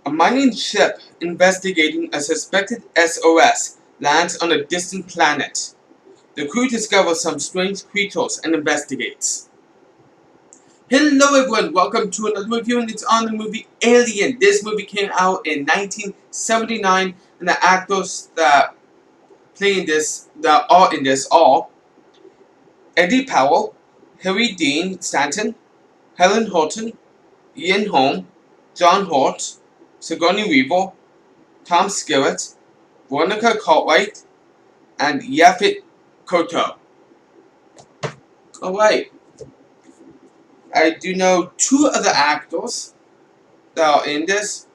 A mining ship investigating a suspected SOS lands on a distant planet. The crew discovers some strange creatures and investigates. Hello everyone, welcome to another review, and it's on the movie Alien. This movie came out in 1979, and the actors that play in this, that are in this, are Eddie Powell, Harry Dean Stanton, Helen Horton, Ian Holm, John Hurt, Sigourney Weaver, Tom Skerritt, Veronica Cartwright, and Yaphet Kotto. Alright, I do know two other actors that are in this.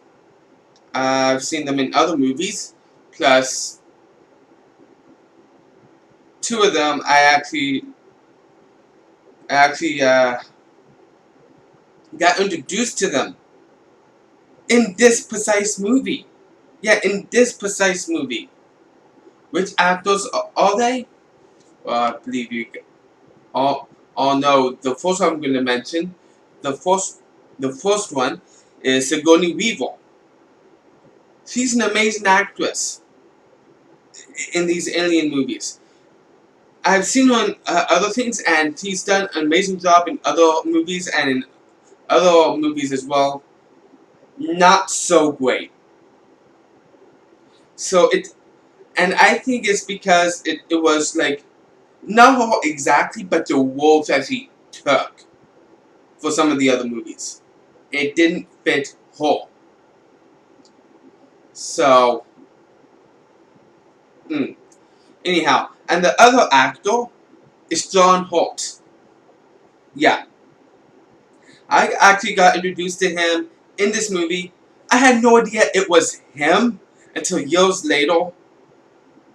I've seen them in other movies, plus two of them I actually got introduced to them in this precise movie. Yeah, in this precise movie. Which actors are they? Well, I believe you all know. The first one I'm going to mention, the first one is Sigourney Weaver. She's an amazing actress in these alien movies. I've seen her in other things, and she's done an amazing job in other movies and in other movies as well. Not so great. And I think it's because it was like, not her exactly, but the roles that she took for some of the other movies. It didn't fit her. So, anyhow, and the other actor is John Hurt. Yeah. I actually got introduced to him in this movie. I had no idea it was him until years later.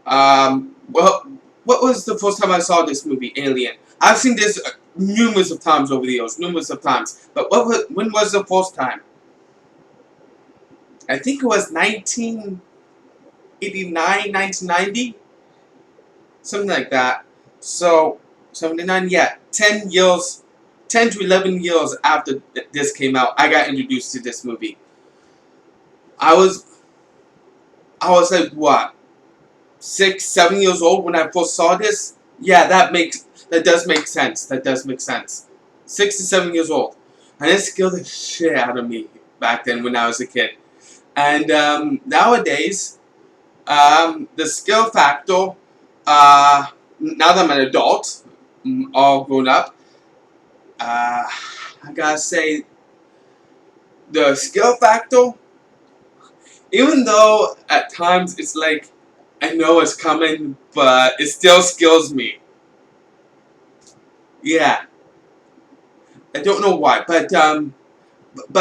Well, what was the first time I saw this movie, Alien? I've seen this numerous of times over the years, numerous of times. But when was the first time? I think it was 1989, 1990? Something like that. So, 79, yeah, 10 years, 10 to 11 years after this came out, I got introduced to this movie. I was like, what, 6, 7 years old when I first saw this? Yeah, that does make sense. That does make sense. 6 to 7 years old. And it scared the shit out of me back then when I was a kid. And nowadays, the skill factor, now that I'm an adult, all grown up, I gotta say, the skill factor, even though at times it's like, I know it's coming, but it still skills me. Yeah. I don't know why, but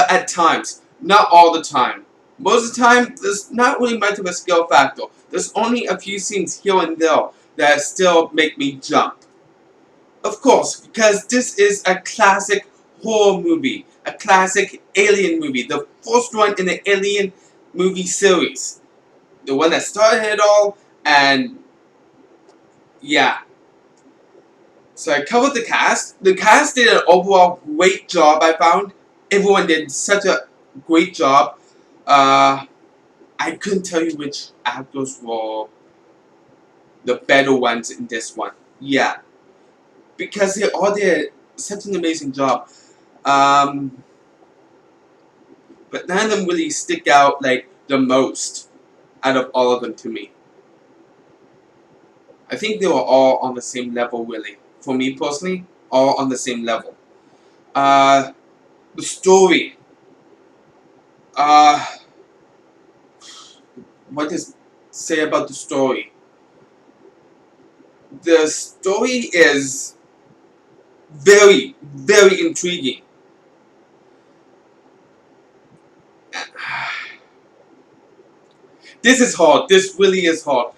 at times, not all the time. Most of the time, there's not really much of a skill factor. There's only a few scenes here and there that still make me jump. Of course, because this is a classic horror movie, a classic alien movie, the first one in the Alien movie series. The one that started it all, and yeah. So I covered the cast. The cast did an overall great job, I found. Everyone did such a great job. I couldn't tell you which actors were the better ones in this one. Yeah. Because they all did such an amazing job. But none of them really stick out like the most out of all of them to me. I think they were all on the same level, really. For me personally, all on the same level. The story. What does say about the story? The story is very, very intriguing. This is hard. This really is hard.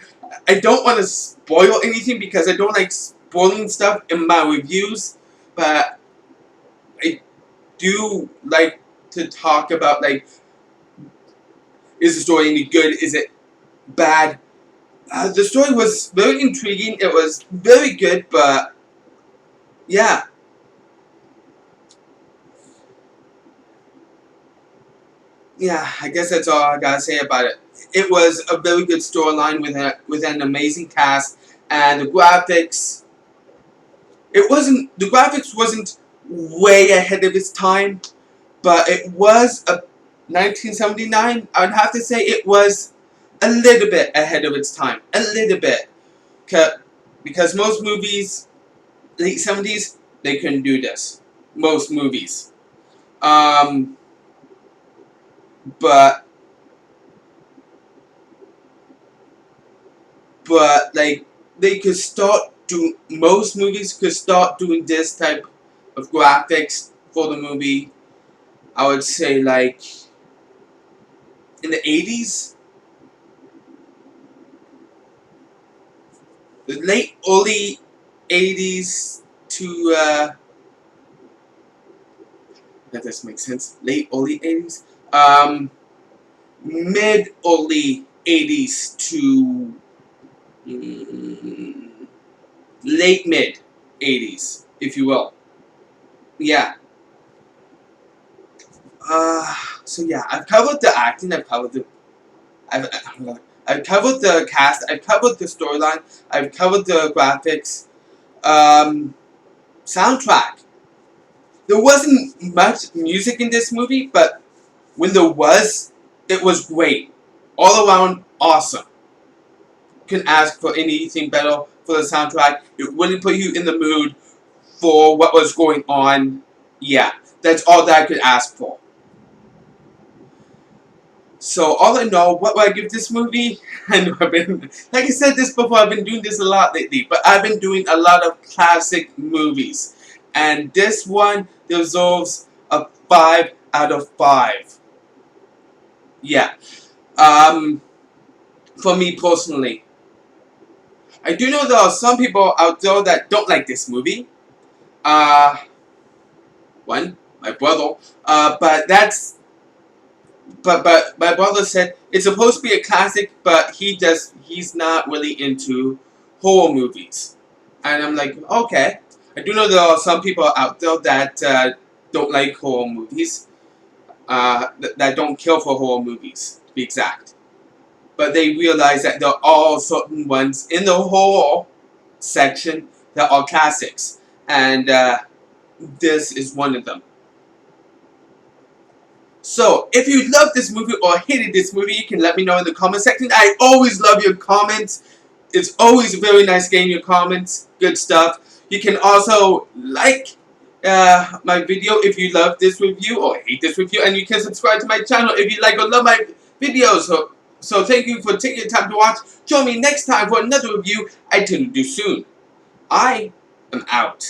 I don't want to spoil anything because I don't like spoiling stuff in my reviews, but I do like to talk about, like, is the story any good? Is it bad? The story was very intriguing. It was very good, but yeah. yeah, I guess that's all I gotta say about it. It was a very good storyline with an amazing cast, and the graphics. The graphics wasn't way ahead of its time, but it was a 1979. I'd have to say it was a little bit ahead of its time, a little bit, because most movies, late 70s, they couldn't do this. Most movies, um, but like they could start do most movies could start doing this type of graphics for the movie. I would say like in the 80s, the late early 80s to that doesn't make sense. Late early 80s, mid early 80s to mm, late mid 80s, if you will. Yeah. So yeah, I've covered the acting. I've, I've covered the cast. I've covered the storyline. I've covered the graphics. Um, Soundtrack. There wasn't much music in this movie, but when there was, it was great. All around awesome. Couldn't ask for anything better for the soundtrack. It really put you in the mood for what was going on. Yeah, that's all that I could ask for. So all in all, what would I give this movie? I know I've been, like I said this before, I've been doing this a lot lately, but I've been doing a lot of classic movies. And this one deserves a 5 out of 5. Yeah. Um, for me personally. I do know there are some people out there that don't like this movie. Uh, one, my brother. But that's but my brother said it's supposed to be a classic, but he's not really into horror movies, and I'm like, okay. I do know there are some people out there that don't like horror movies, that don't kill for horror movies, to be exact. But they realize that there are certain ones in the horror section that are classics, and this is one of them. So, if you loved this movie or hated this movie, you can let me know in the comment section. I always love your comments. It's always very nice getting your comments. Good stuff. You can also like my video if you love this review or hate this review. And you can subscribe to my channel if you like or love my videos. So thank you for taking the time to watch. Join me next time for another review I intend to do soon. I am out.